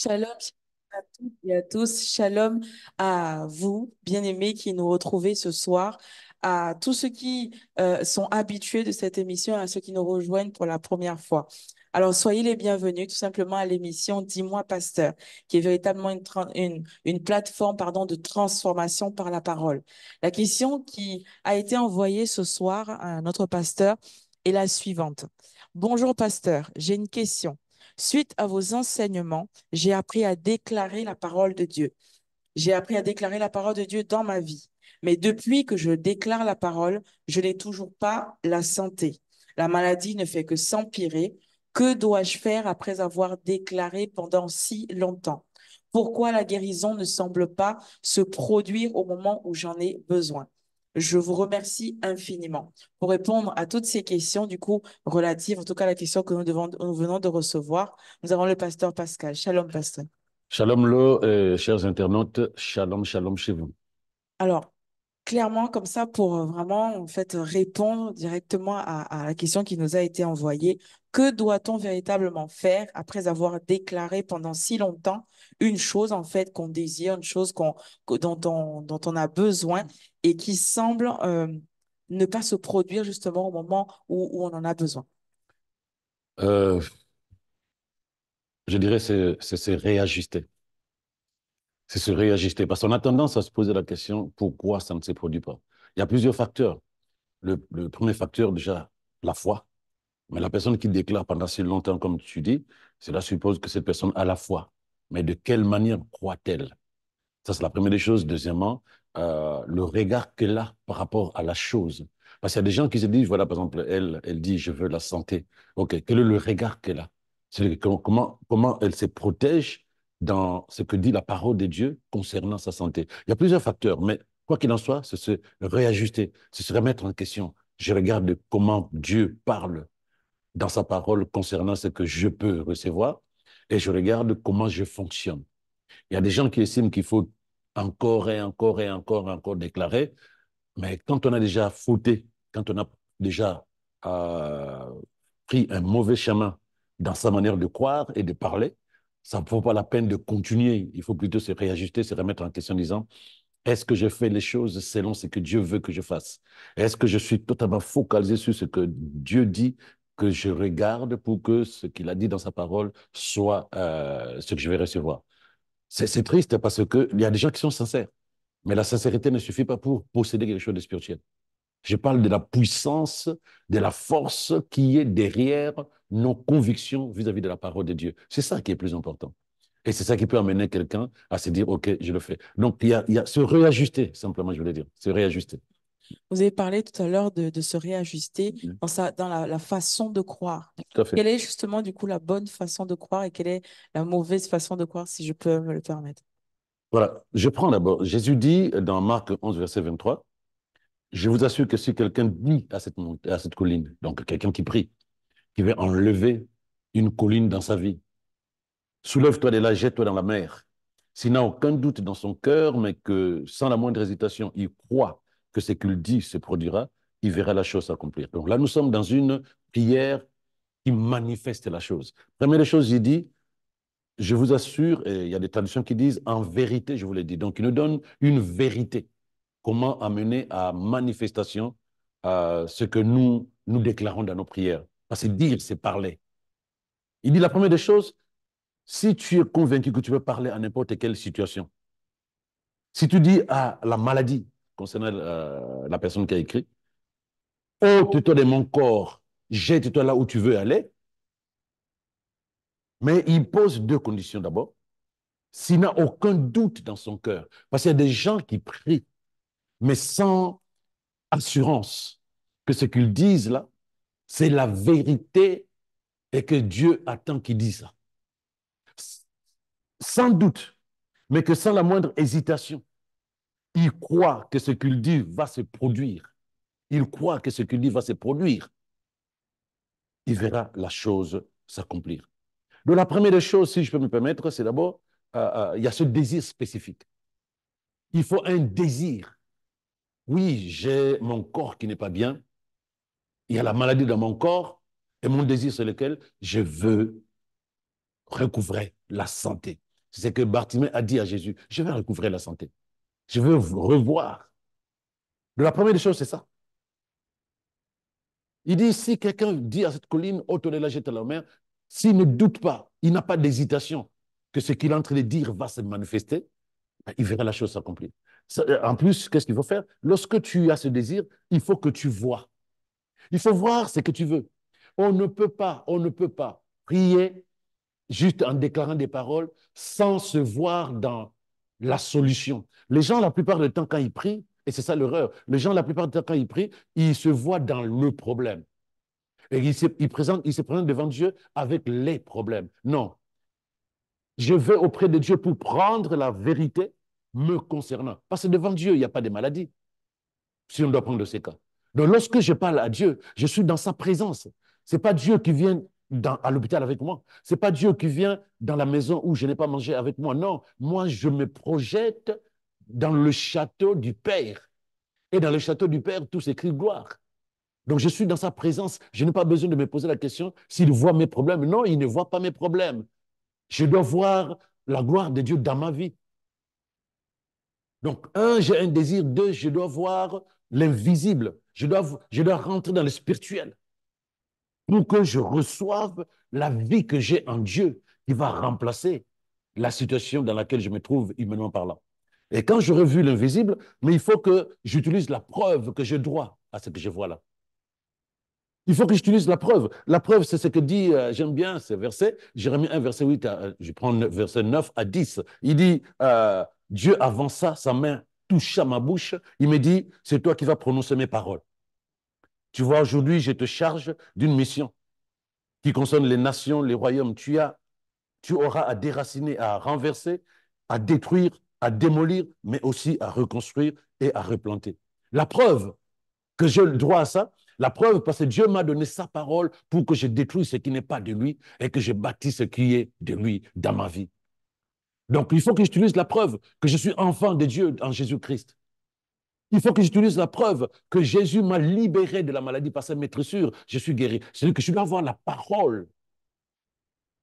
Shalom à toutes et à tous. Shalom à vous, bien-aimés, qui nous retrouvez ce soir, à tous ceux qui sont habitués de cette émission, à ceux qui nous rejoignent pour la première fois. Alors, soyez les bienvenus tout simplement à l'émission Dis-moi, Pasteur, qui est véritablement une plateforme, pardon, de transformation par la parole. La question qui a été envoyée ce soir à notre pasteur est la suivante. Bonjour, pasteur, j'ai une question. Suite à vos enseignements, j'ai appris à déclarer la parole de Dieu. J'ai appris à déclarer la parole de Dieu dans ma vie. Mais depuis que je déclare la parole, je n'ai toujours pas la santé. La maladie ne fait que s'empirer. Que dois-je faire après avoir déclaré pendant si longtemps? Pourquoi la guérison ne semble pas se produire au moment où j'en ai besoin? Je vous remercie infiniment. Pour répondre à toutes ces questions, du coup, relatives, en tout cas à la question que nous venons de recevoir, nous avons le pasteur Pascal. Shalom, pasteur. Shalom, lo, chers internautes, shalom, shalom chez vous. Alors, clairement, comme ça, pour vraiment, en fait, répondre directement à la question qui nous a été envoyée, que doit-on véritablement faire après avoir déclaré pendant si longtemps une chose, en fait, qu'on désire, une chose dont on a besoin et qui semble ne pas se produire justement au moment où on en a besoin? Euh, je dirais c'est se réajuster. C'est se réajuster. Parce qu'on a tendance à se poser la question, pourquoi ça ne se produit pas? Il y a plusieurs facteurs. Le premier facteur, déjà, la foi. Mais la personne qui déclare pendant si longtemps, comme tu dis, cela suppose que cette personne a la foi. Mais de quelle manière croit-elle? Ça, c'est la première des choses. Deuxièmement, le regard qu'elle a par rapport à la chose. Parce qu'il y a des gens qui se disent, voilà, par exemple, elle dit, je veux la santé. OK, quel est le regard qu'elle a? C'est comment elle se protège dans ce que dit la parole de Dieu concernant sa santé. Il y a plusieurs facteurs, mais quoi qu'il en soit, c'est se réajuster, c'est se remettre en question. Je regarde comment Dieu parle dans sa parole concernant ce que je peux recevoir et je regarde comment je fonctionne. Il y a des gens qui estiment qu'il faut encore et encore et encore et encore déclarer, mais quand on a déjà fauté, quand on a déjà euh, pris un mauvais chemin dans sa manière de croire et de parler, ça ne vaut pas la peine de continuer. Il faut plutôt se réajuster, se remettre en question en disant, est-ce que je fais les choses selon ce que Dieu veut que je fasse? Est-ce que je suis totalement focalisé sur ce que Dieu dit que je regarde pour que ce qu'il a dit dans sa parole soit ce que je vais recevoir? C'est triste parce qu'il y a des gens qui sont sincères, mais la sincérité ne suffit pas pour posséder quelque chose de spirituel. Je parle de la puissance, de la force qui est derrière nos convictions vis-à-vis de la parole de Dieu. C'est ça qui est plus important. Et c'est ça qui peut amener quelqu'un à se dire, OK, je le fais. Donc, il y a se réajuster, simplement, je voulais dire, se réajuster. Vous avez parlé tout à l'heure de se réajuster Mm. dans la façon de croire. Tout à fait. Quelle est justement du coup la bonne façon de croire et quelle est la mauvaise façon de croire, si je peux me le permettre? Voilà. Je prends d'abord, Jésus dit dans Marc 11, verset 23, je vous assure que si quelqu'un dit à cette colline, donc quelqu'un qui prie, qui veut enlever une colline dans sa vie, soulève-toi de là, jette-toi dans la mer. S'il n'a aucun doute dans son cœur, mais que sans la moindre hésitation, il croit que ce qu'il dit se produira, il verra la chose s'accomplir. Donc là, nous sommes dans une prière qui manifeste la chose. Première des choses, il dit, je vous assure, et il y a des traductions qui disent, en vérité, je vous l'ai dit. Donc, il nous donne une vérité. Comment amener à manifestation ce que nous déclarons dans nos prières. Parce que dire, c'est parler. Il dit la première des choses, si tu es convaincu que tu veux parler à n'importe quelle situation, si tu dis à la maladie concernant la personne qui a écrit, ôte-toi de mon corps, jette-toi là où tu veux aller, mais il pose deux conditions d'abord. S'il n'a aucun doute dans son cœur, parce qu'il y a des gens qui prient, mais sans assurance que ce qu'ils disent là, c'est la vérité et que Dieu attend qu'ils disent ça. Sans doute, mais que sans la moindre hésitation. Il croit que ce qu'il dit va se produire. Il croit que ce qu'il dit va se produire. Il verra la chose s'accomplir. Donc la première des choses, si je peux me permettre, c'est d'abord, il y a ce désir spécifique. Il faut un désir. Oui, j'ai mon corps qui n'est pas bien. Il y a la maladie dans mon corps. Et mon désir, c'est lequel? Je veux recouvrer la santé. C'est que Bartimée a dit à Jésus, je vais recouvrer la santé. Je veux revoir. La première des choses, c'est ça. Il dit, si quelqu'un dit à cette colline, ôte-la, jette à la mer, s'il ne doute pas, il n'a pas d'hésitation que ce qu'il est en train de dire va se manifester, ben, il verra la chose s'accomplir. En plus, qu'est-ce qu'il faut faire? Lorsque tu as ce désir, il faut que tu vois. Il faut voir ce que tu veux. On ne peut pas prier juste en déclarant des paroles sans se voir dans la solution. Les gens, la plupart du temps, quand ils prient, et c'est ça l'erreur, les gens, la plupart du temps, quand ils prient, ils se voient dans le problème. Et ils se présentent devant Dieu avec les problèmes. Non, je vais auprès de Dieu pour prendre la vérité me concernant. Parce que devant Dieu, il n'y a pas de maladie, si on doit prendre ces cas. Donc, lorsque je parle à Dieu, je suis dans sa présence. Ce n'est pas Dieu qui vient à l'hôpital avec moi. Ce n'est pas Dieu qui vient dans la maison où je n'ai pas mangé avec moi. Non, moi, je me projette dans le château du Père. Et dans le château du Père, tout s'écrit gloire. Donc, je suis dans sa présence. Je n'ai pas besoin de me poser la question s'il voit mes problèmes. Non, il ne voit pas mes problèmes. Je dois voir la gloire de Dieu dans ma vie. Donc, un, j'ai un désir. Deux, je dois voir l'invisible. Je dois rentrer dans le spirituel pour que je reçoive la vie que j'ai en Dieu qui va remplacer la situation dans laquelle je me trouve humainement parlant. Et quand j'aurai vu l'invisible, mais il faut que j'utilise la preuve que je dois à ce que je vois là. Il faut que j'utilise la preuve. La preuve, c'est ce que dit, j'aime bien ce verset, Jérémie 1, verset 8, je prends verset 9 à 10. Il dit, Dieu avança sa main, toucha ma bouche, il me dit, c'est toi qui vas prononcer mes paroles. Tu vois, aujourd'hui, je te charge d'une mission qui concerne les nations, les royaumes. Tu auras à déraciner, à renverser, à détruire, à démolir, mais aussi à reconstruire et à replanter. La preuve que j'ai le droit à ça, la preuve, parce que Dieu m'a donné sa parole pour que je détruise ce qui n'est pas de lui et que je bâtisse ce qui est de lui dans ma vie. Donc, il faut que j'utilise la preuve que je suis enfant de Dieu en Jésus-Christ. Il faut que j'utilise la preuve que Jésus m'a libéré de la maladie par sa maîtrisure. Je suis guéri. C'est-à-dire que je dois avoir la parole.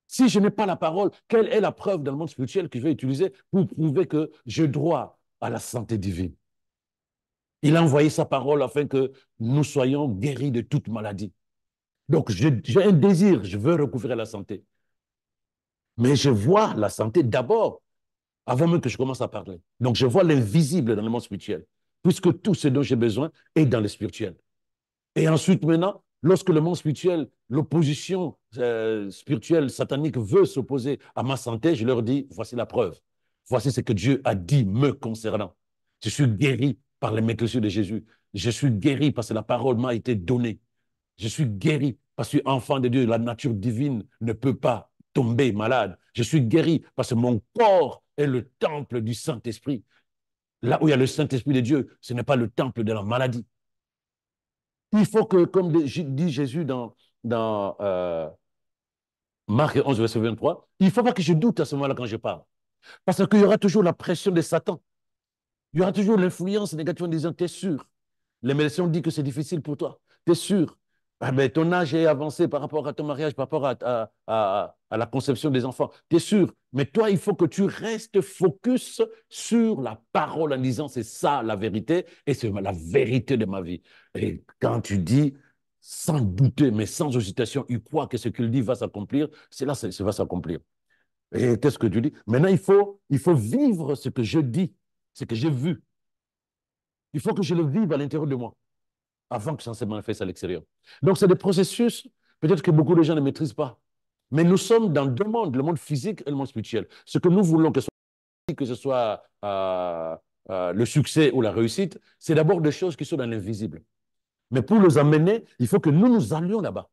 Si je n'ai pas la parole, quelle est la preuve dans le monde spirituel que je vais utiliser pour prouver que je dois à la santé divine? Il a envoyé sa parole afin que nous soyons guéris de toute maladie. Donc, j'ai un désir, je veux recouvrir la santé. Mais je vois la santé d'abord, avant même que je commence à parler. Donc, je vois l'invisible dans le monde spirituel, puisque tout ce dont j'ai besoin est dans le spirituel. Et ensuite, maintenant, lorsque le monde spirituel, l'opposition spirituelle satanique veut s'opposer à ma santé, je leur dis, voici la preuve. Voici ce que Dieu a dit me concernant. Je suis guéri par les maîtresses de Jésus. Je suis guéri parce que la parole m'a été donnée. Je suis guéri parce que je suis enfant de Dieu. La nature divine ne peut pas tomber malade. Je suis guéri parce que mon corps est le temple du Saint-Esprit. Là où il y a le Saint-Esprit de Dieu, ce n'est pas le temple de la maladie. Il faut que, comme dit Jésus dans Marc 11, verset 23, il ne faut pas que je doute à ce moment-là quand je parle. Parce qu'il y aura toujours la pression de Satan. Il y aura toujours l'influence négative en disant, tu es sûr. Les médecins ont dit que c'est difficile pour toi. Tu es sûr. Ah ben, ton âge est avancé par rapport à ton mariage, par rapport à la conception des enfants. Tu es sûr. Mais toi, il faut que tu restes focus sur la parole en disant, c'est ça la vérité et c'est la vérité de ma vie. Et quand tu dis, sans douter, mais sans hésitation, il croit que ce qu'il dit va s'accomplir, c'est là, ça va s'accomplir. Et qu'est-ce que tu dis? Maintenant, il faut vivre ce que je dis, ce que j'ai vu. Il faut que je le vive à l'intérieur de moi avant que ça se manifeste à l'extérieur. Donc, c'est des processus, peut-être que beaucoup de gens ne maîtrisent pas. Mais nous sommes dans deux mondes, le monde physique et le monde spirituel. Ce que nous voulons que ce soit le succès ou la réussite, c'est d'abord des choses qui sont dans l'invisible. Mais pour les amener, il faut que nous allions là-bas.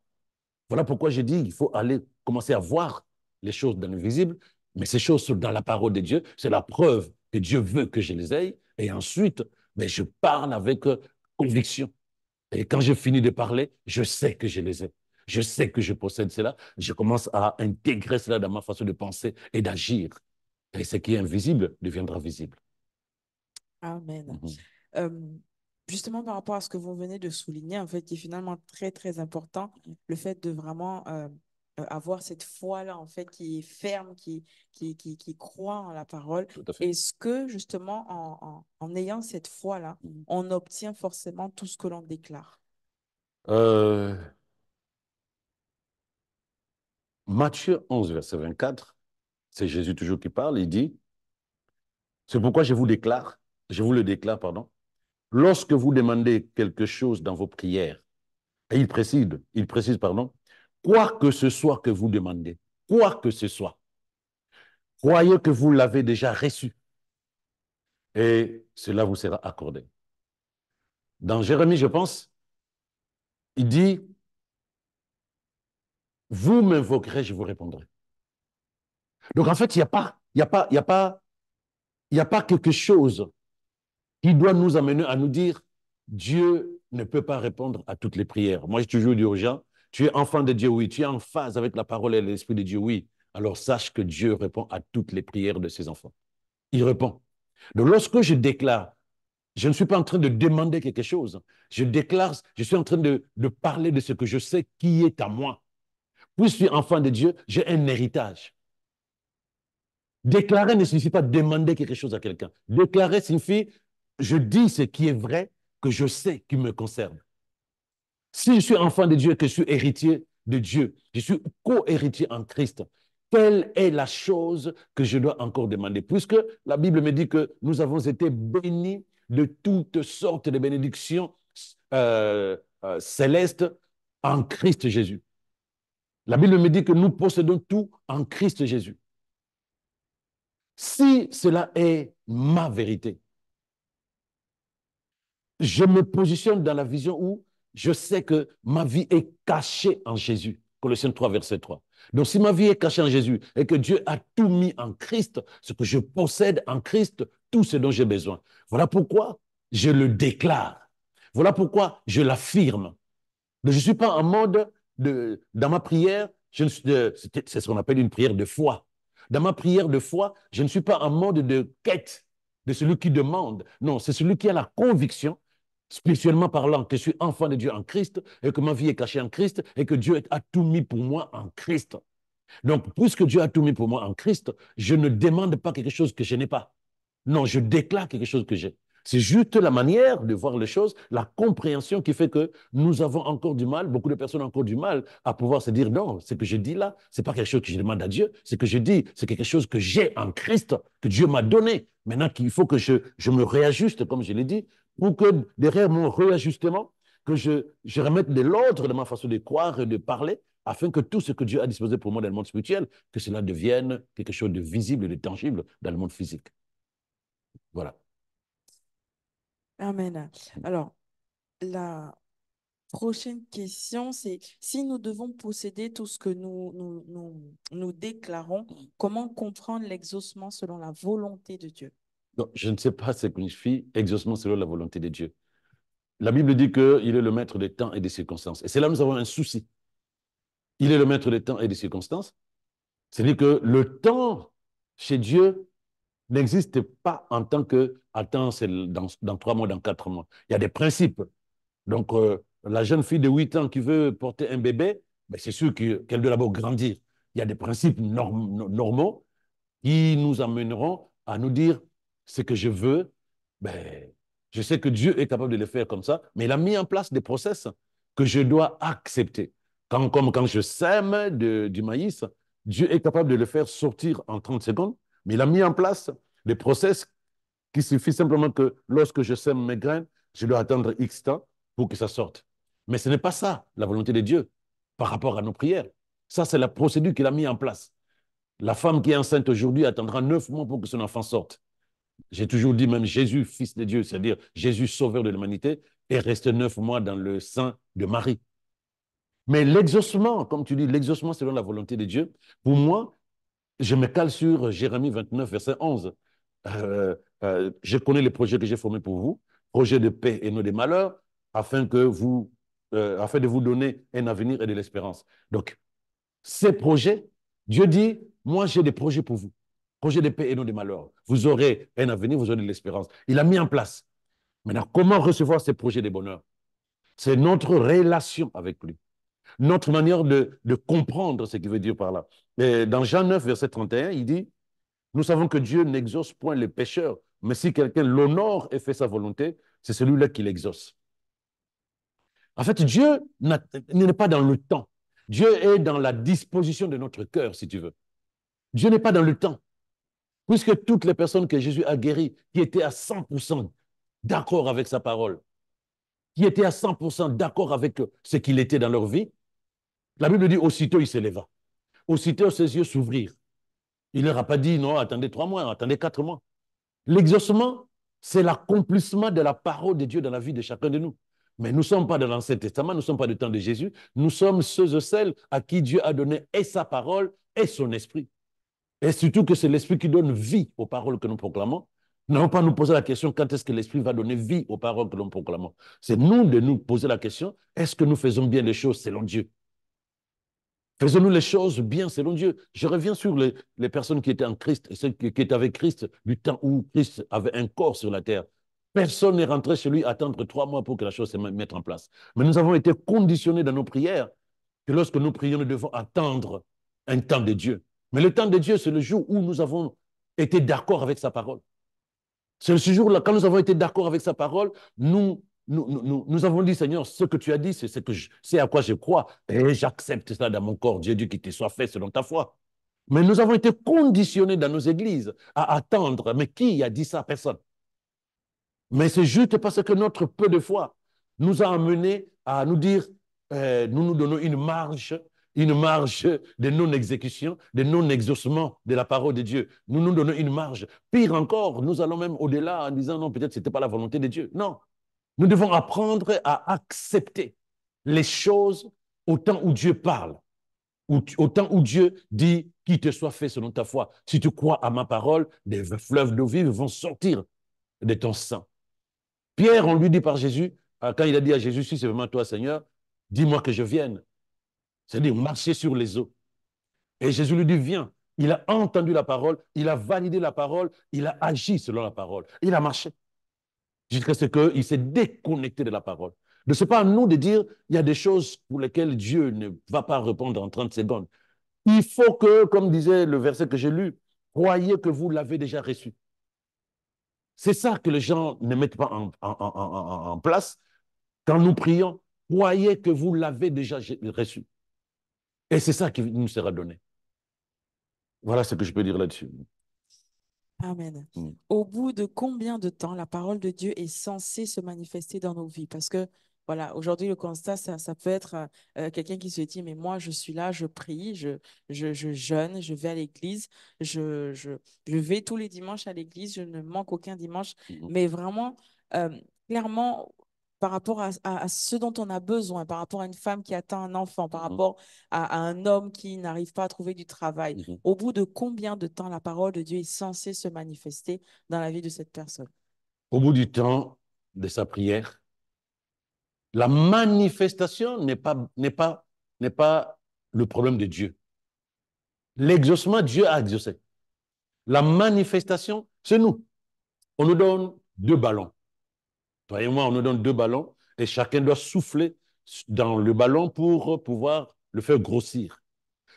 Voilà pourquoi j'ai dit qu'il faut aller commencer à voir les choses dans l'invisible, mais ces choses sont dans la parole de Dieu. C'est la preuve que Dieu veut que je les aie. Et ensuite, mais je parle avec conviction. Et quand je finis de parler, je sais que je les ai. Je sais que je possède cela. Je commence à intégrer cela dans ma façon de penser et d'agir. Et ce qui est invisible deviendra visible. Amen. Mhm. Euh, Justement, par rapport à ce que vous venez de souligner, en fait, qui est finalement très, très important, le fait de vraiment avoir cette foi-là, en fait, qui est ferme, qui croit en la parole. Tout à fait. Est-ce que, justement, en ayant cette foi-là, on obtient forcément tout ce que l'on déclare? Euh, Matthieu 11, verset 24, c'est Jésus toujours qui parle, il dit, c'est pourquoi je vous le déclare, pardon, lorsque vous demandez quelque chose dans vos prières, et il précise, pardon, quoi que ce soit que vous demandez, quoi que ce soit, croyez que vous l'avez déjà reçu et cela vous sera accordé. Dans Jérémie, je pense, il dit, vous m'invoquerez, je vous répondrai. Donc en fait, il n'y a pas quelque chose qui doit nous amener à nous dire, Dieu ne peut pas répondre à toutes les prières. Moi, j'ai toujours dit aux gens, tu es enfant de Dieu, oui, tu es en phase avec la parole et l'Esprit de Dieu, oui. Alors sache que Dieu répond à toutes les prières de ses enfants. Il répond. Donc lorsque je déclare, je ne suis pas en train de demander quelque chose. Je déclare, je suis en train de parler de ce que je sais qui est à moi. Puis je suis enfant de Dieu, j'ai un héritage. Déclarer ne signifie pas demander quelque chose à quelqu'un. Déclarer signifie, je dis ce qui est vrai, que je sais qui me concerne. Si je suis enfant de Dieu et que je suis héritier de Dieu, je suis co-héritier en Christ, quelle est la chose que je dois encore demander? Puisque la Bible me dit que nous avons été bénis de toutes sortes de bénédictions célestes en Christ Jésus. La Bible me dit que nous possédons tout en Christ Jésus. Si cela est ma vérité, je me positionne dans la vision où je sais que ma vie est cachée en Jésus. Colossiens 3, verset 3. Donc, si ma vie est cachée en Jésus et que Dieu a tout mis en Christ, ce que je possède en Christ, tout ce dont j'ai besoin. Voilà pourquoi je le déclare. Voilà pourquoi je l'affirme. Je ne suis pas en mode dans ma prière, c'est ce qu'on appelle une prière de foi. Dans ma prière de foi, je ne suis pas en mode de quête de celui qui demande. Non, c'est celui qui a la conviction, spirituellement parlant, que je suis enfant de Dieu en Christ et que ma vie est cachée en Christ et que Dieu a tout mis pour moi en Christ. Donc, puisque Dieu a tout mis pour moi en Christ, je ne demande pas quelque chose que je n'ai pas. Non, je déclare quelque chose que j'ai. C'est juste la manière de voir les choses, la compréhension qui fait que nous avons encore du mal, beaucoup de personnes ont encore du mal à pouvoir se dire non, ce que je dis là, ce n'est pas quelque chose que je demande à Dieu, ce que je dis, c'est quelque chose que j'ai en Christ, que Dieu m'a donné. Maintenant qu'il faut que je me réajuste, comme je l'ai dit, pour que derrière mon réajustement, que je remette de l'ordre dans ma façon de croire et de parler, afin que tout ce que Dieu a disposé pour moi dans le monde spirituel, que cela devienne quelque chose de visible et de tangible dans le monde physique. Voilà. Amen. Alors, la prochaine question, c'est si nous devons posséder tout ce que nous déclarons, comment comprendre l'exaucement selon la volonté de Dieu? Donc, je ne sais pas ce que signifie exaucement selon la volonté de Dieu. La Bible dit qu'il est le maître des temps et des circonstances. Et c'est là que nous avons un souci. Il est le maître des temps et des circonstances. C'est-à-dire que le temps chez Dieu n'existe pas en tant que, attends, c'est dans 3 mois, dans 4 mois. Il y a des principes. Donc, la jeune fille de 8 ans qui veut porter un bébé, ben, c'est sûr qu'elle doit d'abord grandir. Il y a des principes normaux qui nous amèneront à nous dire ce que je veux. Ben, je sais que Dieu est capable de le faire comme ça, mais il a mis en place des process que je dois accepter. Comme quand je sème du maïs, Dieu est capable de le faire sortir en 30 secondes, mais il a mis en place des process qui suffit simplement que lorsque je sème mes graines, je dois attendre X temps pour que ça sorte. Mais ce n'est pas ça, la volonté de Dieu, par rapport à nos prières. Ça, c'est la procédure qu'il a mis en place. La femme qui est enceinte aujourd'hui attendra 9 mois pour que son enfant sorte. J'ai toujours dit, même Jésus, fils de Dieu, c'est-à-dire Jésus, sauveur de l'humanité, est resté 9 mois dans le sein de Marie. Mais l'exaucement, comme tu dis, l'exaucement selon la volonté de Dieu, pour moi, je me cale sur Jérémie 29, verset 11. Je connais les projets que j'ai formés pour vous, projets de paix et non de malheur, afin afin de vous donner un avenir et de l'espérance. Donc, ces projets, Dieu dit, moi j'ai des projets pour vous, projets de paix et non de malheur. Vous aurez un avenir, vous aurez de l'espérance. Il a mis en place. Maintenant, comment recevoir ces projets de bonheur? C'est notre relation avec lui. notre manière de comprendre ce qu'il veut dire par là. Et dans Jean 9, verset 31, il dit, nous savons que Dieu n'exauce point les pécheurs, mais si quelqu'un l'honore et fait sa volonté, c'est celui-là qui l'exauce. En fait, Dieu n'est pas dans le temps. Dieu est dans la disposition de notre cœur, si tu veux. Dieu n'est pas dans le temps. Puisque toutes les personnes que Jésus a guéries, qui étaient à 100% d'accord avec sa parole, qui étaient à 100% d'accord avec ce qu'il était dans leur vie, la Bible dit aussitôt il se leva. Aussitôt ses yeux s'ouvrirent. Il ne leur a pas dit non, attendez 3 mois, attendez 4 mois. L'exaucement, c'est l'accomplissement de la parole de Dieu dans la vie de chacun de nous. Mais nous ne sommes pas dans l'Ancien Testament, nous ne sommes pas du temps de Jésus, nous sommes ceux et celles à qui Dieu a donné et sa parole et son esprit. Et surtout que c'est l'esprit qui donne vie aux paroles que nous proclamons. Nous n'allons pas nous poser la question quand est-ce que l'esprit va donner vie aux paroles que nous proclamons. C'est nous de nous poser la question, est-ce que nous faisons bien les choses selon Dieu? Faisons-nous les choses bien selon Dieu? Je reviens sur les personnes qui étaient en Christ, et ceux qui étaient avec Christ du temps où Christ avait un corps sur la terre. Personne n'est rentré chez lui attendre 3 mois pour que la chose se mette en place. Mais nous avons été conditionnés dans nos prières que lorsque nous prions, nous devons attendre un temps de Dieu. Mais le temps de Dieu, c'est le jour où nous avons été d'accord avec sa parole. C'est ce jour-là, quand nous avons été d'accord avec sa parole, nous avons dit, Seigneur, ce que tu as dit, c'est à quoi je crois. Et j'accepte cela dans mon corps. Dieu dit qu'il te soit fait selon ta foi. Mais nous avons été conditionnés dans nos églises à attendre. Mais qui a dit ça? Personne. Mais c'est juste parce que notre peu de foi nous a amenés à nous dire, nous nous donnons une marge de non-exécution, de non-exaucement de la parole de Dieu. Nous nous donnons une marge. Pire encore, nous allons même au-delà en disant non, peut-être ce n'était pas la volonté de Dieu. Non, nous devons apprendre à accepter les choses au temps où Dieu parle, au temps où Dieu dit qu'il te soit fait selon ta foi. Si tu crois à ma parole, des fleuves d'eau vive vont sortir de ton sang. Pierre, on lui dit par Jésus, quand il a dit à Jésus, si c'est vraiment toi, Seigneur, dis-moi que je vienne. C'est-à-dire marcher sur les eaux. Et Jésus lui dit, viens. Il a entendu la parole, il a validé la parole, il a agi selon la parole. Il a marché jusqu'à ce qu'il s'est déconnecté de la parole. Ce n'est pas à nous de dire, il y a des choses pour lesquelles Dieu ne va pas répondre en 30 secondes. Il faut que, comme disait le verset que j'ai lu, croyez que vous l'avez déjà reçu. C'est ça que les gens ne mettent pas en place quand nous prions. Croyez que vous l'avez déjà reçu. Et c'est ça qui nous sera donné. Voilà ce que je peux dire là-dessus. Amen. Mm. Au bout de combien de temps la parole de Dieu est censée se manifester dans nos vies? Parce que, voilà, aujourd'hui, le constat, ça peut être quelqu'un qui se dit, mais moi, je suis là, je prie, je jeûne, je vais à l'église, je, je, je vais tous les dimanches à l'église, je ne manque aucun dimanche, Mm. mais vraiment, euh, clairement, par rapport à ce dont on a besoin, par rapport à une femme qui attend un enfant, par Mm. rapport à un homme qui n'arrive pas à trouver du travail, Mm. au bout de combien de temps la parole de Dieu est censée se manifester dans la vie de cette personne? Au bout du temps de sa prière, la manifestation n'est pas le problème de Dieu. L'exaucement, Dieu a exaucé. La manifestation, c'est nous. On nous donne 2 ballons. Toi et moi, on nous donne 2 ballons et chacun doit souffler dans le ballon pour pouvoir le faire grossir.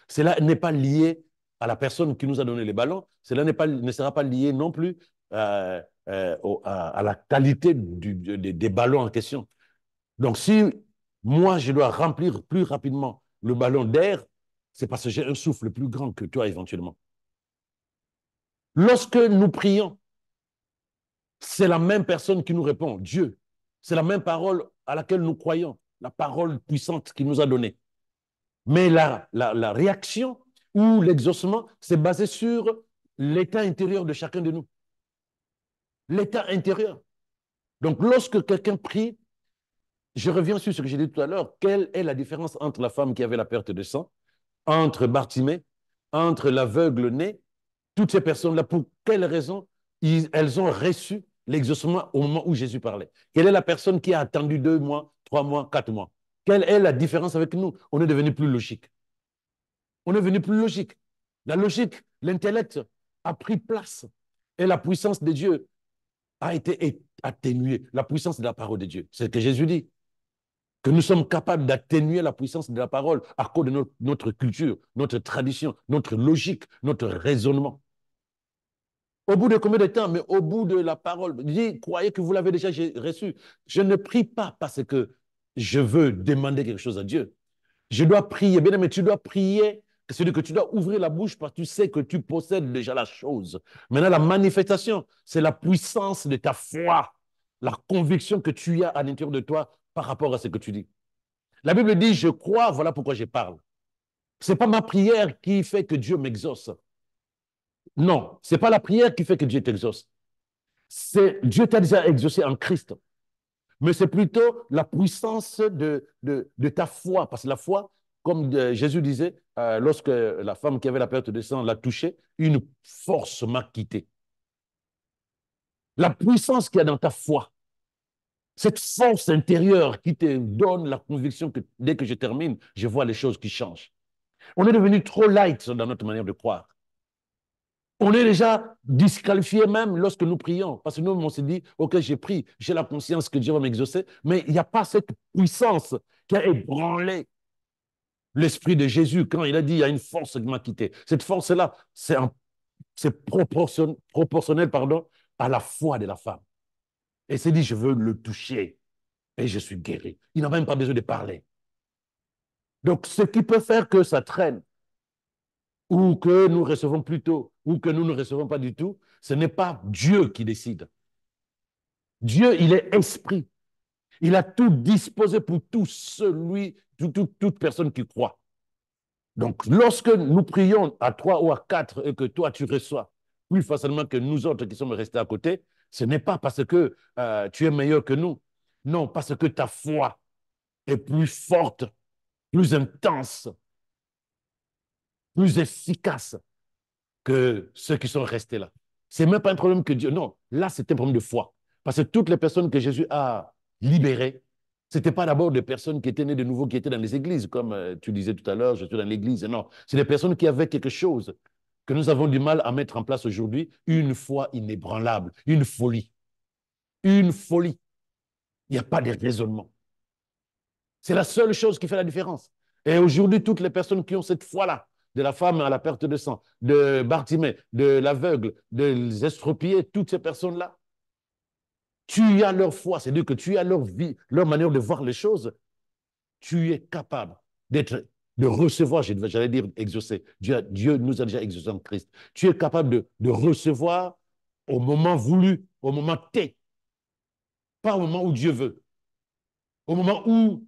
Cela n'est pas lié à la personne qui nous a donné les ballons. Cela ne sera pas lié non plus à la qualité des ballons en question. Donc, si moi, je dois remplir plus rapidement le ballon d'air, c'est parce que j'ai un souffle plus grand que toi éventuellement. Lorsque nous prions, c'est la même personne qui nous répond, Dieu. C'est la même parole à laquelle nous croyons, la parole puissante qu'il nous a donnée. Mais la réaction ou l'exaucement, c'est basé sur l'état intérieur de chacun de nous. L'état intérieur. Donc, lorsque quelqu'un prie, je reviens sur ce que j'ai dit tout à l'heure, quelle est la différence entre la femme qui avait la perte de sang, entre Bartimée, entre l'aveugle né, toutes ces personnes-là, pour quelles raisons elles ont reçu l'exaucement au moment où Jésus parlait? Quelle est la personne qui a attendu 2 mois, 3 mois, 4 mois? Quelle est la différence avec nous? On est devenu plus logique. On est devenu plus logique. La logique, l'intellect a pris place et la puissance de Dieu a été atténuée. La puissance de la parole de Dieu. C'est ce que Jésus dit. que nous sommes capables d'atténuer la puissance de la parole à cause de notre culture, notre tradition, notre logique, notre raisonnement. Au bout de combien de temps? Mais au bout de la parole. Il dit, croyez que vous l'avez déjà reçu. Je ne prie pas parce que je veux demander quelque chose à Dieu. Je dois prier. Bien aimé, tu dois prier. C'est-à-dire que tu dois ouvrir la bouche parce que tu sais que tu possèdes déjà la chose. Maintenant, la manifestation, c'est la puissance de ta foi, la conviction que tu as à l'intérieur de toi par rapport à ce que tu dis. La Bible dit, je crois, voilà pourquoi je parle. Ce n'est pas ma prière qui fait que Dieu m'exauce. Non, ce n'est pas la prière qui fait que Dieu t'exauce. C'est Dieu t'a déjà exaucé en Christ. Mais c'est plutôt la puissance de ta foi. Parce que la foi, comme Jésus disait, lorsque la femme qui avait la perte de sang l'a touché, une force m'a quitté. La puissance qu'il y a dans ta foi, cette force intérieure qui te donne la conviction que dès que je termine, je vois les choses qui changent. On est devenu trop light dans notre manière de croire. On est déjà disqualifié même lorsque nous prions. Parce que nous, on s'est dit, OK, j'ai prié, j'ai la conscience que Dieu va m'exaucer, mais il n'y a pas cette puissance qui a ébranlé l'esprit de Jésus quand il a dit, il y a une force qui m'a quitté. Cette force-là, c'est proportionnel pardon, à la foi de la femme. Et s'est dit, je veux le toucher et je suis guéri. Il n'a même pas besoin de parler. Donc, ce qui peut faire que ça traîne, ou que nous recevons plus tôt, ou que nous ne recevons pas du tout, ce n'est pas Dieu qui décide. Dieu, il est esprit. Il a tout disposé pour toute personne qui croit. Donc, lorsque nous prions à 3 ou à 4 et que toi, tu reçois plus facilement que nous autres qui sommes restés à côté, ce n'est pas parce que tu es meilleur que nous. Non, parce que ta foi est plus forte, plus intense, plus efficace que ceux qui sont restés là. Ce n'est même pas un problème que Dieu. Non, là, c'est un problème de foi. Parce que toutes les personnes que Jésus a libérées, ce n'étaient pas d'abord des personnes qui étaient nées de nouveau, qui étaient dans les églises, comme tu disais tout à l'heure, je suis dans l'église. Non, c'est des personnes qui avaient quelque chose que nous avons du mal à mettre en place aujourd'hui, une foi inébranlable, une folie. Une folie. Il n'y a pas de raisonnement. C'est la seule chose qui fait la différence. Et aujourd'hui, toutes les personnes qui ont cette foi-là, de la femme à la perte de sang, de Bartimée, de l'aveugle, des estropiés, toutes ces personnes-là, tu as leur foi, c'est-à-dire que tu as leur vie, leur manière de voir les choses, tu es capable de recevoir, j'allais dire exaucer. Dieu nous a déjà exaucé en Christ. Tu es capable de recevoir au moment voulu, au moment T, pas au moment où Dieu veut, au moment où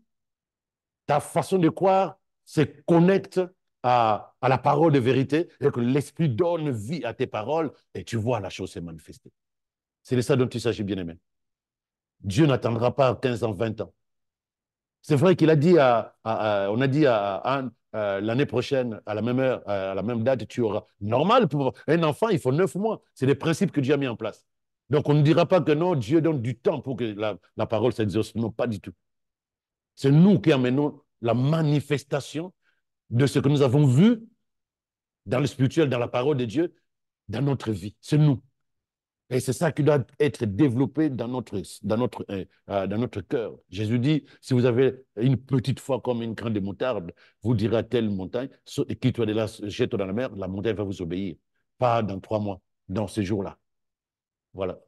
ta façon de croire se connecte à la parole de vérité et que l'Esprit donne vie à tes paroles et tu vois la chose se manifester. C'est de ça dont il s'agit, bien-aimé. Dieu n'attendra pas 15 ans, 20 ans. C'est vrai qu'il a dit on a dit à Anne, l'année prochaine, à la même heure, à la même date, tu auras. Normal, pour un enfant, il faut 9 mois. C'est des principes que Dieu a mis en place. Donc, on ne dira pas que non, Dieu donne du temps pour que la parole s'exauce. Non, pas du tout. C'est nous qui amenons la manifestation de ce que nous avons vu dans le spirituel, dans la parole de Dieu, dans notre vie. C'est nous. Et c'est ça qui doit être développé dans notre cœur. Jésus dit, si vous avez une petite foi comme une graine de moutarde, vous direz à telle montagne, quitte-toi de là, jette-toi dans la mer, la montagne va vous obéir. Pas dans 3 mois, dans ces jours-là. Voilà.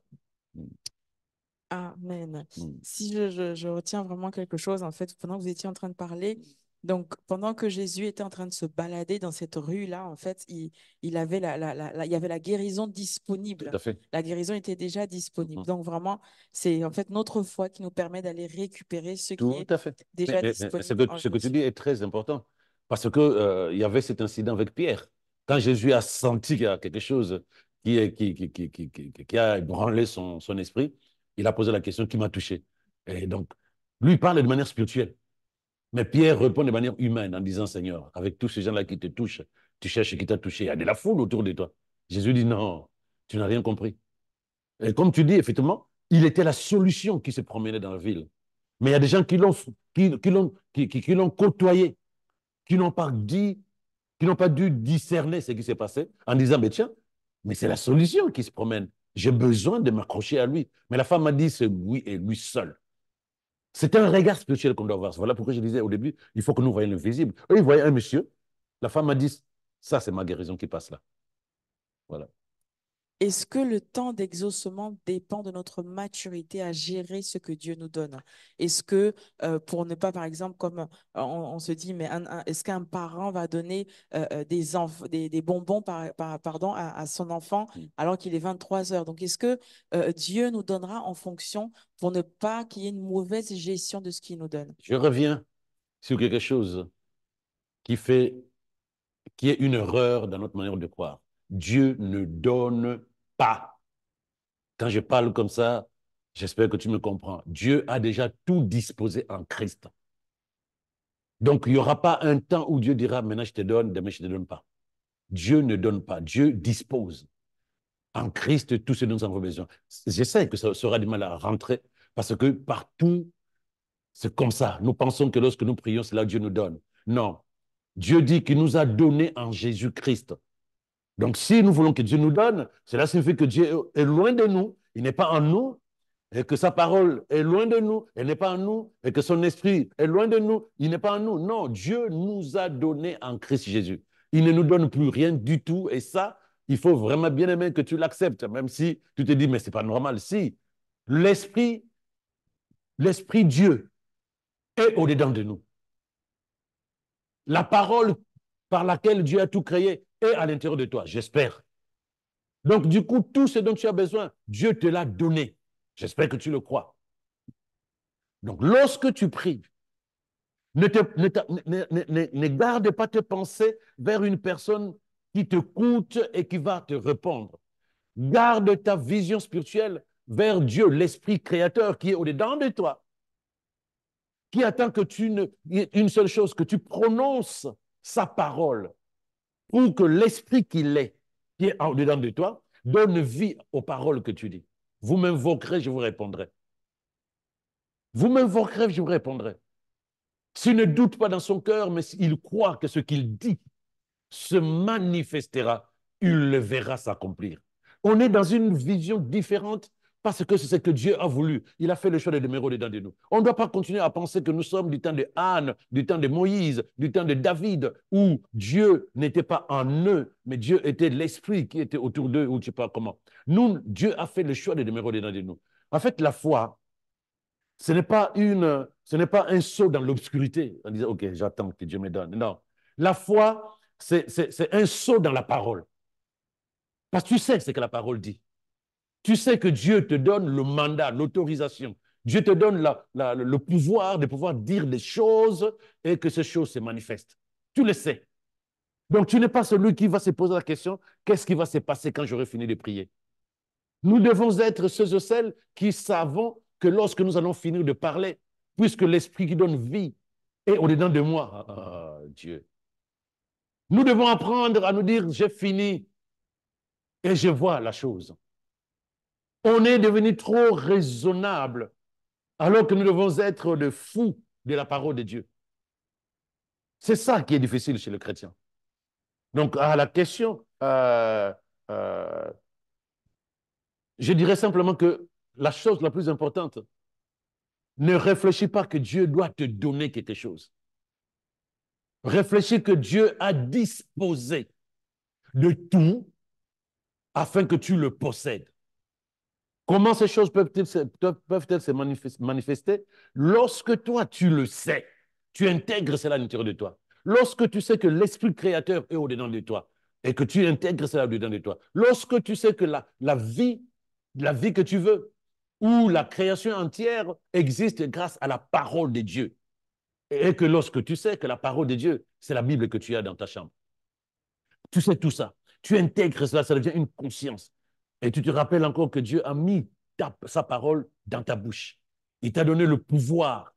Amen. Mm. Si je retiens vraiment quelque chose, en fait, pendant que vous étiez en train de parler, donc pendant que Jésus était en train de se balader dans cette rue-là, en fait, il avait il y avait la guérison Tout disponible. à fait. La guérison était déjà disponible. Mhm. Donc vraiment, c'est en fait notre foi qui nous permet d'aller récupérer ce qui Tout est à fait. déjà Mais disponible en ce que tu Jésus. dis est très important parce que, il y avait cet incident avec Pierre. Quand Jésus a senti qu'il y a quelque chose qui a ébranlé son esprit, il a posé la question qui m'a touché. Et donc, lui il parle de manière spirituelle. Mais Pierre répond de manière humaine en disant, Seigneur, avec tous ces gens-là qui te touchent, tu cherches qui t'a touché. Il y a de la foule autour de toi. Jésus dit, non, tu n'as rien compris. Et comme tu dis, effectivement, il était la solution qui se promenait dans la ville. Mais il y a des gens qui l'ont côtoyé, qui n'ont pas dit, qui n'ont pas dû discerner ce qui s'est passé en disant, mais tiens, mais c'est la solution qui se promène. J'ai besoin de m'accrocher à lui. Mais la femme m'a dit, c'est lui et lui seul. C'est un regard spirituel qu'on doit avoir. Voilà pourquoi je disais au début, il faut que nous voyions l'invisible. Eux, ils voyaient un monsieur. La femme m'a dit, ça, c'est ma guérison qui passe là. Voilà. Est-ce que le temps d'exaucement dépend de notre maturité à gérer ce que Dieu nous donne? Est-ce que, pour ne pas, par exemple, comme on se dit, mais est-ce qu'un parent va donner des bonbons pardon, à son enfant Mm. alors qu'il est 23 heures? Donc, est-ce que Dieu nous donnera en fonction pour ne pas qu'il y ait une mauvaise gestion de ce qu'il nous donne? Je reviens sur quelque chose qui fait, qui est une erreur dans notre manière de croire. Dieu ne donne pas. Quand je parle comme ça, j'espère que tu me comprends. Dieu a déjà tout disposé en Christ. Donc, il n'y aura pas un temps où Dieu dira, maintenant je te donne, demain je ne te donne pas. Dieu ne donne pas, Dieu dispose. En Christ, tout ce dont nous avons besoin. Je sais que ça sera du mal à rentrer parce que partout, c'est comme ça. Nous pensons que lorsque nous prions, c'est là que Dieu nous donne. Non. Dieu dit qu'il nous a donné en Jésus-Christ. Donc, si nous voulons que Dieu nous donne, cela signifie que Dieu est loin de nous, il n'est pas en nous, et que sa parole est loin de nous, elle n'est pas en nous, et que son esprit est loin de nous, il n'est pas en nous. Non, Dieu nous a donné en Christ Jésus. Il ne nous donne plus rien du tout, et ça, il faut vraiment bien aimer que tu l'acceptes, même si tu te dis, mais c'est pas normal. Si, l'esprit, l'esprit Dieu est au-dedans de nous. La parole par laquelle Dieu a tout créé est à l'intérieur de toi, j'espère. Donc, du coup, tout ce dont tu as besoin, Dieu te l'a donné. J'espère que tu le crois. Donc, lorsque tu pries, ne garde pas tes pensées vers une personne qui te coûte et qui va te répondre. Garde ta vision spirituelle vers Dieu, l'Esprit créateur qui est au-dedans de toi, qui attend que tu ne... Une seule chose, que tu prononces sa parole pour que l'Esprit qu'il est, qui est au-dedans de toi, donne vie aux paroles que tu dis. Vous m'invoquerez, je vous répondrai. Vous m'invoquerez, je vous répondrai. S'il ne doute pas dans son cœur, mais s'il croit que ce qu'il dit se manifestera, il le verra s'accomplir. On est dans une vision différente parce que c'est ce que Dieu a voulu. Il a fait le choix de demeurer au-dedans de nous. On ne doit pas continuer à penser que nous sommes du temps de Anne, du temps de Moïse, du temps de David, où Dieu n'était pas en eux, mais Dieu était l'esprit qui était autour d'eux, ou je ne sais pas comment. Nous, Dieu a fait le choix de demeurer au-dedans de nous. En fait, la foi, ce n'est pas un saut dans l'obscurité en disant, OK, j'attends que Dieu me donne. Non. La foi, c'est un saut dans la parole. Parce que tu sais ce que la parole dit. Tu sais que Dieu te donne le mandat, l'autorisation. Dieu te donne le pouvoir de pouvoir dire des choses et que ces choses se manifestent. Tu le sais. Donc, tu n'es pas celui qui va se poser la question, qu'est-ce qui va se passer quand j'aurai fini de prier? Nous devons être ceux et celles qui savons que lorsque nous allons finir de parler, puisque l'esprit qui donne vie est au-dedans de moi, Dieu. Nous devons apprendre à nous dire, j'ai fini et je vois la chose. On est devenu trop raisonnable alors que nous devons être de fous de la parole de Dieu. C'est ça qui est difficile chez le chrétien. Donc, à la question, euh, je dirais simplement que la chose la plus importante, ne réfléchis pas que Dieu doit te donner quelque chose. Réfléchis que Dieu a disposé de tout afin que tu le possèdes. Comment ces choses peuvent-elles se manifester? Lorsque toi, tu le sais, tu intègres cela à l'intérieur de toi. Lorsque tu sais que l'esprit créateur est au-dedans de toi et que tu intègres cela au-dedans de toi. Lorsque tu sais que la vie que tu veux ou la création entière existe grâce à la parole de Dieu. Et que lorsque tu sais que la parole de Dieu, c'est la Bible que tu as dans ta chambre. Tu sais tout ça. Tu intègres cela, ça devient une conscience. Et tu te rappelles encore que Dieu a mis sa parole dans ta bouche. Il t'a donné le pouvoir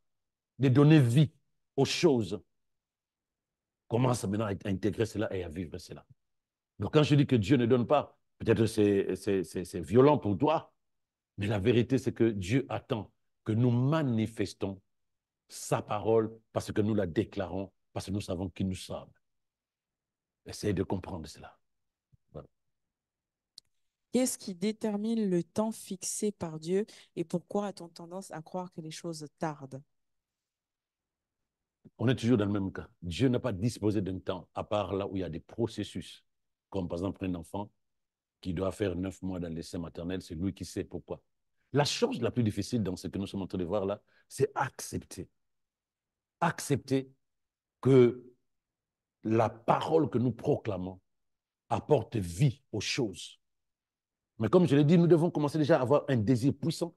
de donner vie aux choses. Commence maintenant à intégrer cela et à vivre cela. Donc quand je dis que Dieu ne donne pas, peut-être c'est violent pour toi, mais la vérité c'est que Dieu attend que nous manifestons sa parole parce que nous la déclarons, parce que nous savons qui nous sommes. Essayez de comprendre cela. Voilà. Qu'est-ce qui détermine le temps fixé par Dieu et pourquoi a-t-on tendance à croire que les choses tardent? On est toujours dans le même cas. Dieu n'a pas disposé d'un temps, à part là où il y a des processus, comme par exemple un enfant qui doit faire 9 mois dans l'essai maternel, c'est lui qui sait pourquoi. La chose la plus difficile dans ce que nous sommes en train de voir là, c'est accepter. Accepter que la parole que nous proclamons apporte vie aux choses. Mais comme je l'ai dit, nous devons commencer déjà à avoir un désir puissant,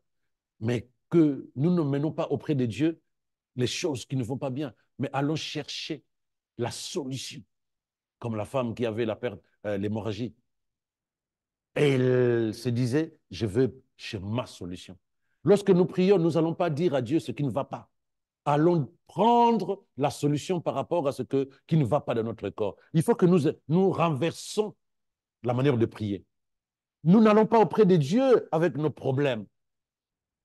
mais que nous ne menons pas auprès de Dieu les choses qui ne vont pas bien, mais allons chercher la solution, comme la femme qui avait la perte, l'hémorragie. Et elle se disait, je veux chez ma solution. Lorsque nous prions, nous n'allons pas dire à Dieu ce qui ne va pas. Allons prendre la solution par rapport à qui ne va pas dans notre corps. Il faut que nous renversons la manière de prier. Nous n'allons pas auprès de Dieu avec nos problèmes.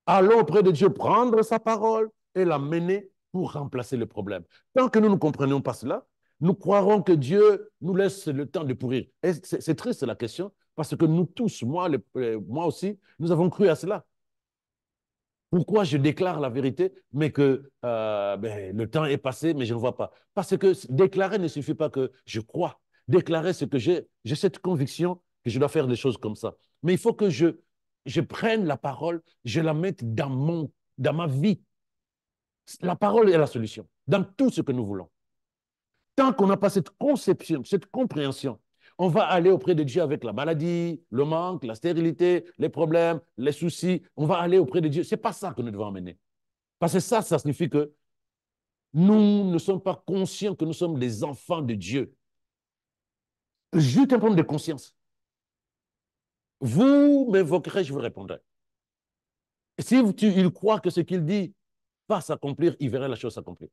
Allons auprès de Dieu prendre sa parole et la mener pour remplacer le problème. Tant que nous ne comprenons pas cela, nous croirons que Dieu nous laisse le temps de pourrir. Et c'est triste la question, parce que nous tous, moi aussi, nous avons cru à cela. Pourquoi je déclare la vérité, mais que le temps est passé, mais je ne vois pas? Parce que déclarer ne suffit pas que je crois. Déclarer ce que j'ai cette conviction que je dois faire des choses comme ça. Mais il faut que je prenne la parole, je la mette dans ma vie. La parole est la solution dans tout ce que nous voulons. Tant qu'on n'a pas cette conception, cette compréhension, on va aller auprès de Dieu avec la maladie, le manque, la stérilité, les problèmes, les soucis. On va aller auprès de Dieu. Ce n'est pas ça que nous devons amener. Parce que ça signifie que nous ne sommes pas conscients que nous sommes des enfants de Dieu. Juste un problème de conscience. Vous m'invoquerez, je vous répondrai. Et si il croit que ce qu'il dit va s'accomplir, il verra la chose s'accomplir.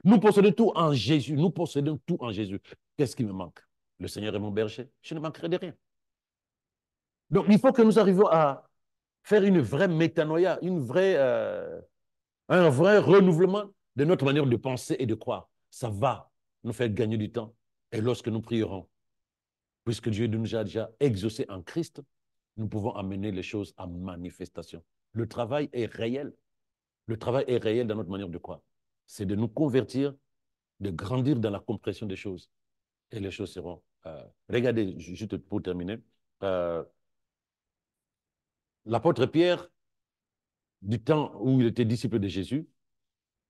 Nous possédons tout en Jésus. Nous possédons tout en Jésus. Qu'est-ce qui me manque? Le Seigneur est mon berger. Je ne manquerai de rien. Donc, il faut que nous arrivions à faire une vraie métanoïa, un vrai renouvellement de notre manière de penser et de croire. Ça va nous faire gagner du temps. Et lorsque nous prierons, puisque Dieu nous a déjà exaucés en Christ, nous pouvons amener les choses à manifestation. Le travail est réel. Le travail est réel dans notre manière de croire. C'est de nous convertir, de grandir dans la compréhension des choses. Et les choses seront... regardez, juste pour terminer, euh, l'apôtre Pierre, du temps où il était disciple de Jésus,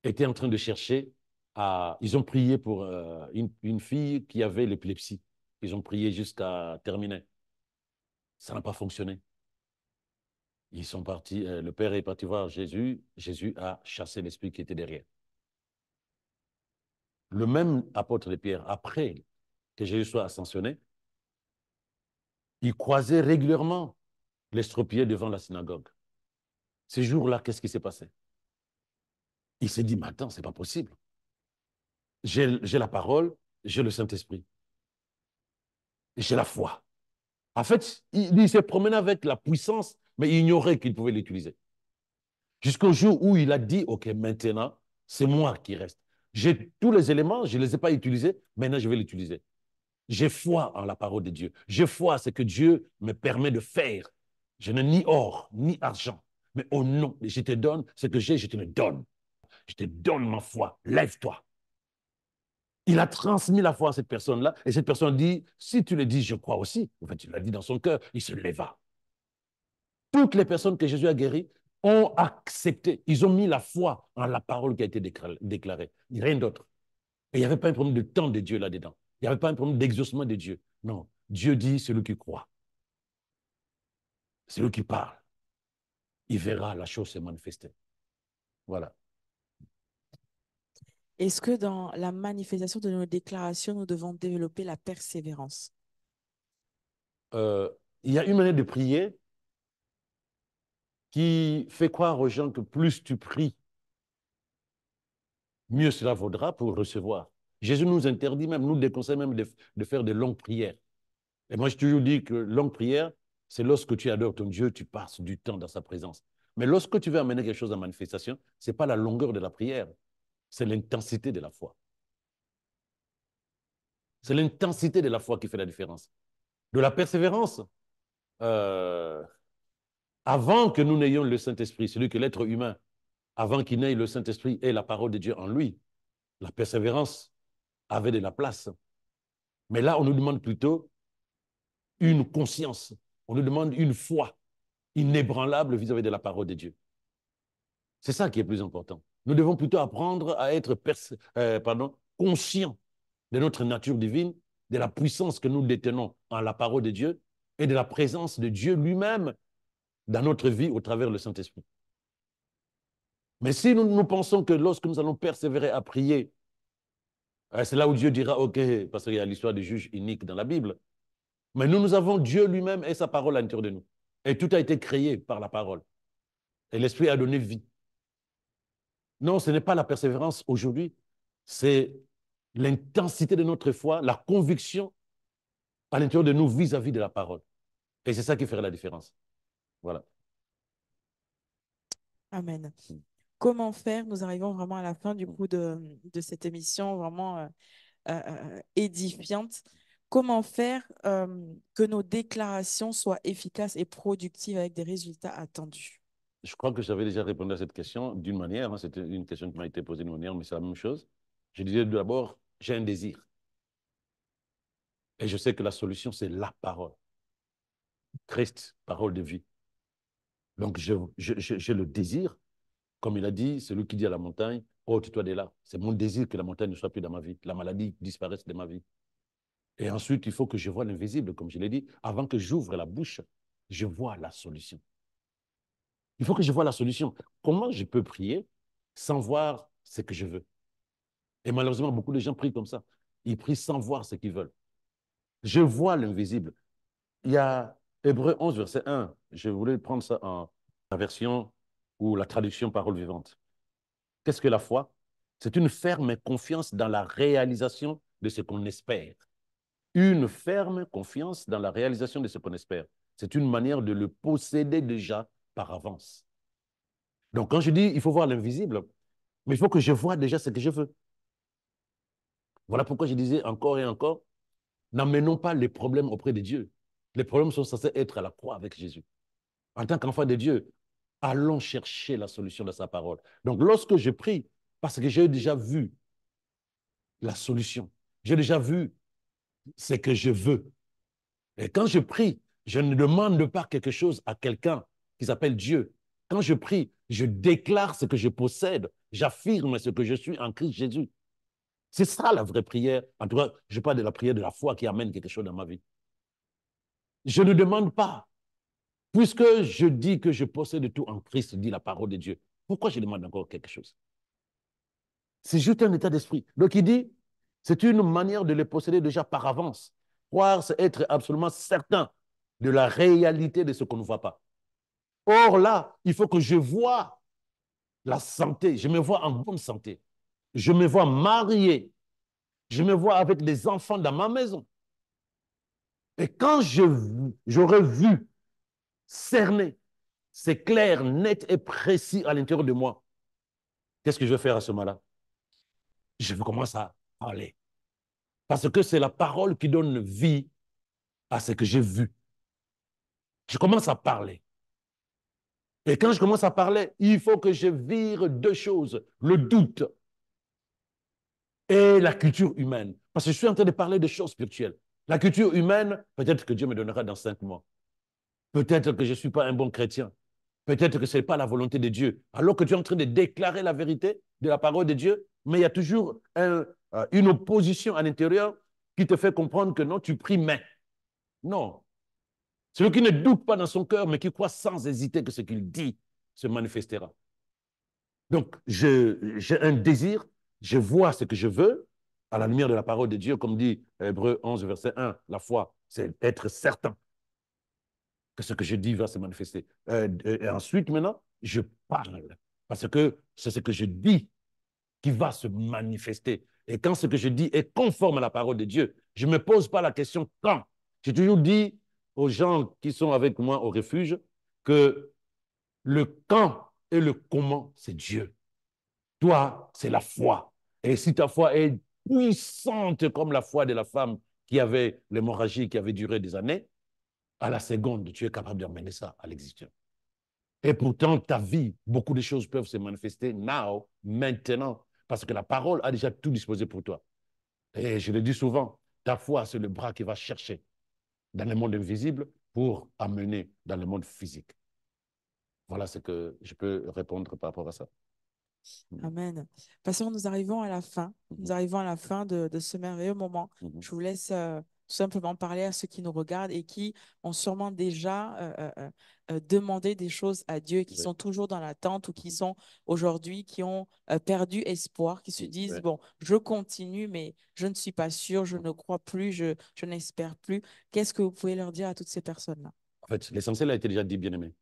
était en train de chercher à... Ils ont prié pour une fille qui avait l'épilepsie. Ils ont prié jusqu'à terminer. Ça n'a pas fonctionné. Ils sont partis, le père est parti voir Jésus. Jésus a chassé l'esprit qui était derrière. Le même apôtre de Pierre, après que Jésus soit ascensionné, il croisait régulièrement l'estropié devant la synagogue. Ce jour-là, qu'est-ce qui s'est passé? Il s'est dit, mais attends, c'est pas possible. J'ai la parole, j'ai le Saint-Esprit, j'ai la foi. En fait, il s'est promené avec la puissance, mais il ignorait qu'il pouvait l'utiliser. Jusqu'au jour où il a dit, OK, maintenant, c'est moi qui reste. J'ai tous les éléments, je ne les ai pas utilisés, maintenant je vais l'utiliser. J'ai foi en la parole de Dieu. J'ai foi à ce que Dieu me permet de faire. Je n'ai ni or, ni argent, mais au nom, je te donne ce que j'ai, je te le donne. Je te donne ma foi. Lève-toi. Il a transmis la foi à cette personne-là, et cette personne dit, si tu le dis, je crois aussi. En fait, il l'a dit dans son cœur, il se leva. Toutes les personnes que Jésus a guéries ont accepté. Ils ont mis la foi en la parole qui a été déclarée. Rien d'autre. Et il n'y avait pas un problème de temps de Dieu là-dedans. Il n'y avait pas un problème d'exaucement de Dieu. Non. Dieu dit, celui qui croit, celui qui parle, il verra la chose se manifester. Voilà. Est-ce que dans la manifestation de nos déclarations, nous devons développer la persévérance? Euh, il y a une manière de prier qui fait croire aux gens que plus tu pries, mieux cela vaudra pour recevoir. Jésus nous interdit même, nous déconseille même de faire de longues prières. Et moi, je toujours dis que longue prière, c'est lorsque tu adores ton Dieu, tu passes du temps dans sa présence. Mais lorsque tu veux amener quelque chose en manifestation, ce n'est pas la longueur de la prière, c'est l'intensité de la foi. C'est l'intensité de la foi qui fait la différence. De la persévérance, euh, avant que nous n'ayons le Saint-Esprit, celui que l'être humain, avant qu'il n'ait le Saint-Esprit et la parole de Dieu en lui, la persévérance avait de la place. Mais là, on nous demande plutôt une conscience, on nous demande une foi inébranlable vis-à-vis de la parole de Dieu. C'est ça qui est plus important. Nous devons plutôt apprendre à être conscients de notre nature divine, de la puissance que nous détenons en la parole de Dieu et de la présence de Dieu lui-même dans notre vie au travers du Saint-Esprit. Mais si nous pensons que lorsque nous allons persévérer à prier, c'est là où Dieu dira, OK, parce qu'il y a l'histoire du juge unique dans la Bible, mais nous avons Dieu lui-même et sa parole à l'intérieur de nous. Et tout a été créé par la parole. Et l'Esprit a donné vie. Non, ce n'est pas la persévérance aujourd'hui, c'est l'intensité de notre foi, la conviction à l'intérieur de nous vis-à-vis de la parole. Et c'est ça qui ferait la différence. Voilà. Amen. Comment faire? Nous arrivons vraiment à la fin du coup de cette émission vraiment édifiante. Comment faire que nos déclarations soient efficaces et productives avec des résultats attendus? Je crois que j'avais déjà répondu à cette question d'une manière. Hein, c'était une question qui m'a été posée d'une manière, mais c'est la même chose. Je disais d'abord, j'ai un désir. Et je sais que la solution, c'est la parole. Christ, parole de vie. Donc, j'ai le désir, comme il a dit, celui qui dit à la montagne, ôte-toi de là. C'est mon désir que la montagne ne soit plus dans ma vie, la maladie disparaisse de ma vie. Et ensuite, il faut que je voie l'invisible, comme je l'ai dit. Avant que j'ouvre la bouche, je vois la solution. Il faut que je voie la solution. Comment je peux prier sans voir ce que je veux? Et malheureusement, beaucoup de gens prient comme ça. Ils prient sans voir ce qu'ils veulent. Je vois l'invisible. Il y a Hébreu 11, verset 1. Je voulais prendre ça en la version ou la traduction parole vivante. Qu'est-ce que la foi? C'est une ferme confiance dans la réalisation de ce qu'on espère. Une ferme confiance dans la réalisation de ce qu'on espère. C'est une manière de le posséder déjà par avance. Donc, quand je dis il faut voir l'invisible, mais il faut que je vois déjà ce que je veux. Voilà pourquoi je disais encore et encore, n'amenons pas les problèmes auprès de Dieu. Les problèmes sont censés être à la croix avec Jésus. En tant qu'enfant de Dieu, allons chercher la solution de sa parole. Donc, lorsque je prie, parce que j'ai déjà vu la solution, j'ai déjà vu ce que je veux. Et quand je prie, je ne demande pas quelque chose à quelqu'un qui s'appelle Dieu. Quand je prie, je déclare ce que je possède, j'affirme ce que je suis en Christ Jésus. C'est ça la vraie prière. En tout cas, je parle de la prière de la foi qui amène quelque chose dans ma vie. Je ne demande pas, puisque je dis que je possède tout en Christ, dit la parole de Dieu. Pourquoi je demande encore quelque chose? C'est juste un état d'esprit. Donc il dit, c'est une manière de les posséder déjà par avance. Croire, c'est être absolument certain de la réalité de ce qu'on ne voit pas. Or là, il faut que je vois la santé, je me vois en bonne santé. Je me vois marié, je me vois avec des enfants dans ma maison. Et quand j'aurai vu, cerné, c'est clair, net et précis à l'intérieur de moi, qu'est-ce que je vais faire à ce moment-là? Je vais commencer à parler. Parce que c'est la parole qui donne vie à ce que j'ai vu. Je commence à parler. Et quand je commence à parler, il faut que je vire deux choses, le doute et la culture humaine. Parce que je suis en train de parler de choses spirituelles. La culture humaine, peut-être que Dieu me donnera dans 5 mois. Peut-être que je ne suis pas un bon chrétien. Peut-être que ce n'est pas la volonté de Dieu. Alors que tu es en train de déclarer la vérité de la parole de Dieu, mais il y a toujours une opposition à l'intérieur qui te fait comprendre que non, tu pries, mais. Non. Celui qui ne doute pas dans son cœur, mais qui croit sans hésiter que ce qu'il dit se manifestera. Donc, j'ai un désir, je vois ce que je veux, à la lumière de la parole de Dieu, comme dit Hébreu 11, verset 1, la foi, c'est être certain que ce que je dis va se manifester. Et ensuite, maintenant, je parle, parce que c'est ce que je dis qui va se manifester. Et quand ce que je dis est conforme à la parole de Dieu, je ne me pose pas la question quand. J'ai toujours dit aux gens qui sont avec moi au refuge que le quand et le comment, c'est Dieu. Toi, c'est la foi. Et si ta foi est puissante comme la foi de la femme qui avait l'hémorragie qui avait duré des années, À la seconde, tu es capable d'emmener ça à l'existence. Et pourtant, ta vie, beaucoup de choses peuvent se manifester now, maintenant, parce que la parole a déjà tout disposé pour toi. Et je le dis souvent, ta foi, c'est le bras qui va chercher dans le monde invisible pour amener dans le monde physique. Voilà ce que je peux répondre par rapport à ça. Mhm. Amen. Pasteur, nous arrivons à la fin. Nous Mhm. arrivons à la fin de ce merveilleux moment. Mhm. Je vous laisse tout simplement parler à ceux qui nous regardent et qui ont sûrement déjà demandé des choses à Dieu, qui Oui. sont toujours dans l'attente ou qui sont aujourd'hui, qui ont perdu espoir, qui se disent, Oui. bon, je continue, mais je ne suis pas sûr, je ne crois plus, je n'espère plus. Qu'est-ce que vous pouvez leur dire à toutes ces personnes-là? En fait, l'essentiel a été déjà dit, bien-aimé.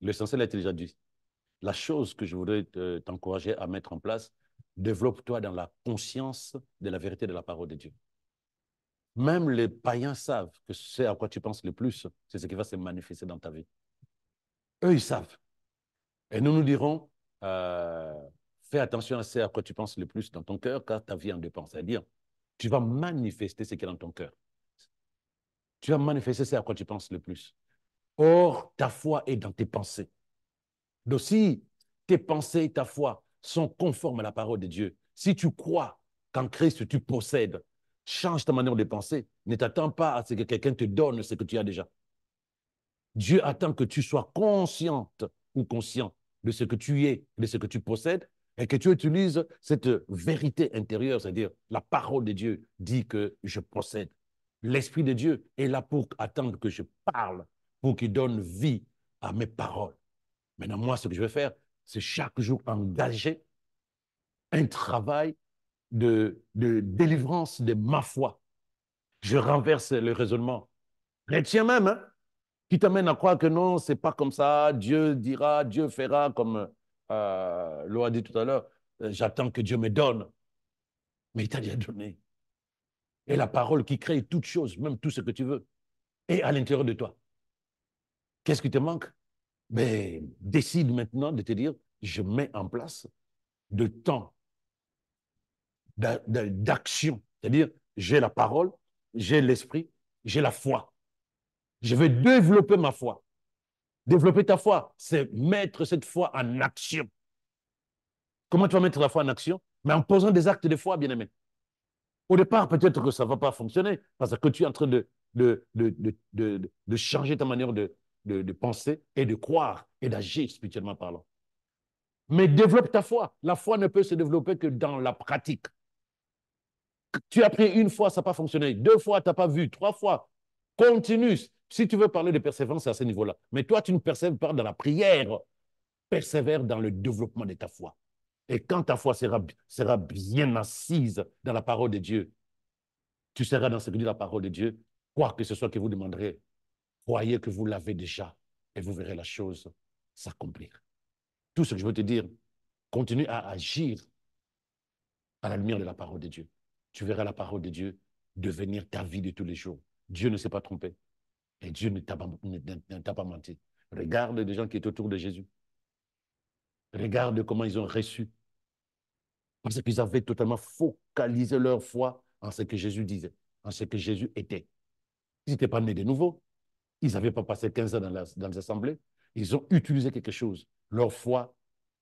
L'essentiel a été déjà dit. La chose que je voudrais t'encourager à mettre en place, développe-toi dans la conscience de la vérité de la parole de Dieu. Même les païens savent que c'est à quoi tu penses le plus, c'est ce qui va se manifester dans ta vie. Eux, ils savent. Et nous nous dirons, euh, fais attention à ce à quoi tu penses le plus dans ton cœur, car ta vie en dépend. C'est-à-dire, tu vas manifester ce qui est dans ton cœur. Tu vas manifester ce à quoi tu penses le plus. Or, ta foi est dans tes pensées. Donc, si tes pensées et ta foi sont conformes à la parole de Dieu, si tu crois qu'en Christ tu possèdes, change ta manière de penser. Ne t'attends pas à ce que quelqu'un te donne ce que tu as déjà. Dieu attend que tu sois consciente ou conscient de ce que tu es, de ce que tu possèdes, et que tu utilises cette vérité intérieure, c'est-à-dire la parole de Dieu dit que je possède. L'Esprit de Dieu est là pour attendre que je parle, pour qu'il donne vie à mes paroles. Maintenant, moi, ce que je vais faire, c'est chaque jour engager un travail de délivrance de ma foi. Je renverse le raisonnement chrétien même, hein, qui t'amène à croire que non, c'est pas comme ça, Dieu dira, Dieu fera, comme l'on a dit tout à l'heure, j'attends que Dieu me donne. Mais il t'a déjà donné. Et la parole qui crée toute chose, même tout ce que tu veux, est à l'intérieur de toi. Qu'est-ce qui te manque? Mais décide maintenant de te dire, je mets en place de temps d'action. C'est-à-dire, j'ai la parole, j'ai l'esprit, j'ai la foi. Je vais développer ma foi. Développer ta foi, c'est mettre cette foi en action. Comment tu vas mettre la foi en action? Mais en posant des actes de foi, bien aimé. Au départ, peut-être que ça ne va pas fonctionner parce que tu es en train de changer ta manière de penser et de croire et d'agir spirituellement parlant. Mais développe ta foi. La foi ne peut se développer que dans la pratique. Tu as pris une fois, ça n'a pas fonctionné. Deux fois, tu n'as pas vu. Trois fois, continue. Si tu veux parler de persévérance, c'est à ce niveau-là. Mais toi, tu ne persévères pas dans la prière. Persévère dans le développement de ta foi. Et quand ta foi sera bien assise dans la parole de Dieu, tu seras dans ce que dit la parole de Dieu. Quoi que ce soit que vous demanderez, croyez que vous l'avez déjà et vous verrez la chose s'accomplir. Tout ce que je veux te dire, continue à agir à la lumière de la parole de Dieu. Tu verras la parole de Dieu devenir ta vie de tous les jours. Dieu ne s'est pas trompé et Dieu ne t'a pas menti. Regarde les gens qui étaient autour de Jésus. Regarde comment ils ont reçu. Parce qu'ils avaient totalement focalisé leur foi en ce que Jésus disait, en ce que Jésus était. Ils n'étaient pas nés de nouveau. Ils n'avaient pas passé 15 ans dans les assemblées. Ils ont utilisé quelque chose, leur foi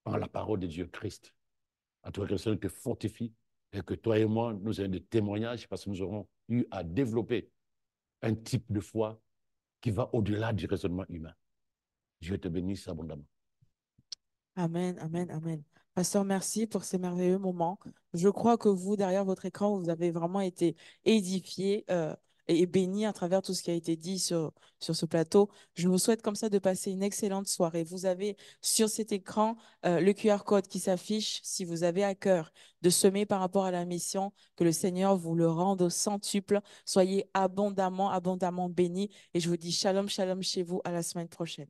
en la parole de Dieu, Christ. À toi, que le Seigneur te fortifie et que toi et moi, nous ayons des témoignages parce que nous aurons eu à développer un type de foi qui va au-delà du raisonnement humain. Dieu te bénisse abondamment. Amen, amen, amen. Pasteur, merci pour ces merveilleux moments. Je crois que vous, derrière votre écran, vous avez vraiment été édifiés et bénis à travers tout ce qui a été dit sur ce plateau. Je vous souhaite comme ça de passer une excellente soirée. Vous avez sur cet écran le QR code qui s'affiche si vous avez à cœur de semer par rapport à la mission, que le Seigneur vous le rende au centuple. Soyez abondamment, abondamment bénis. Et je vous dis shalom, shalom chez vous. À la semaine prochaine.